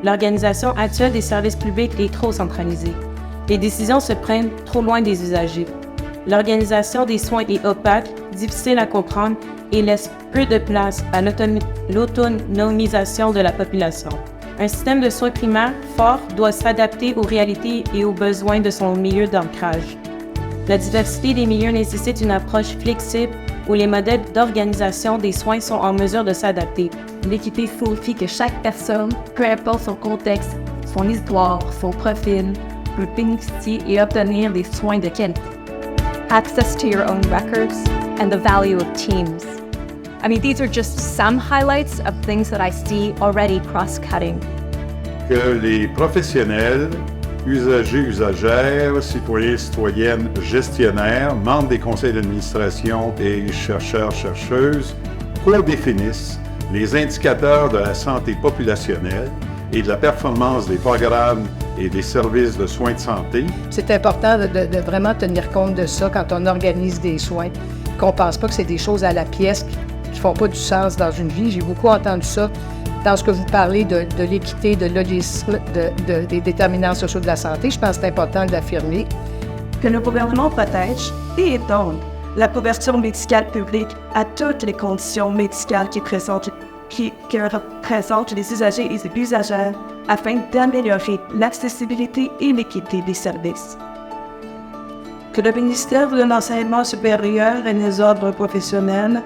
L'organisation actuelle des services publics est trop centralisée. Les décisions se prennent trop loin des usagers. L'organisation des soins est opaque, difficile à comprendre et laisse peu de place à l'autonomisation de la population. Un système de soins primaires fort doit s'adapter aux réalités et aux besoins de son milieu d'ancrage. La diversité des milieux nécessite une approche flexible où les modèles d'organisation des soins sont en mesure de s'adapter. L'équité signifie que chaque personne, peu importe son contexte, son histoire, son profil, peut bénéficier et obtenir des soins de qualité. Access to your own records and the value of teams. I mean, these are just some highlights of things that I see already cross-cutting. Que les professionnels, usagers, usagères, citoyens, citoyennes, gestionnaires, membres des conseils d'administration et chercheurs, chercheuses redéfinissent les indicateurs de la santé populationnelle et de la performance des programmes et des services de soins de santé. C'est important de vraiment tenir compte de ça quand on organise des soins, qu'on ne pense pas que c'est des choses à la pièce qui ne font pas du sens dans une vie. J'ai beaucoup entendu ça dans ce que vous parlez de l'équité, de l'holisme, des déterminants sociaux de la santé. Je pense que c'est important de l'affirmer. Que le gouvernement protège et étende la couverture médicale publique à toutes les conditions médicales qui représentent les usagers et les usagères afin d'améliorer l'accessibilité et l'équité des services. Que le ministère de l'Enseignement supérieur et des ordres professionnels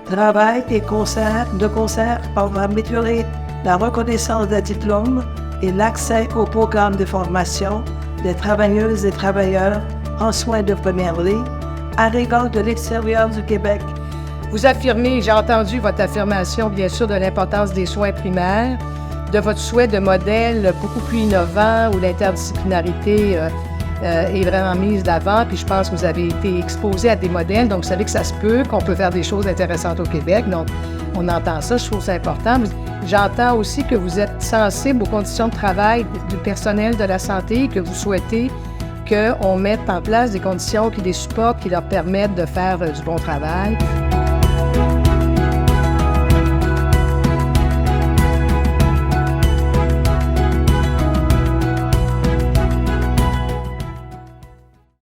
travaille de concert pour améliorer la reconnaissance des diplômes et l'accès aux programmes de formation des travailleuses et travailleurs en soins de première ligne arrivant de l'extérieur du Québec. Vous affirmez, j'ai entendu votre affirmation, bien sûr, de l'importance des soins primaires, de votre souhait de modèle beaucoup plus innovant où l'interdisciplinarité est vraiment mise d'avant. Puis je pense que vous avez été exposé à des modèles, donc vous savez que ça se peut, qu'on peut faire des choses intéressantes au Québec. Donc, on entend ça, je trouve ça important. J'entends aussi que vous êtes sensible aux conditions de travail du personnel de la santé et que vous souhaitez qu'on mette en place des conditions qui les supportent, qui leur permettent de faire du bon travail.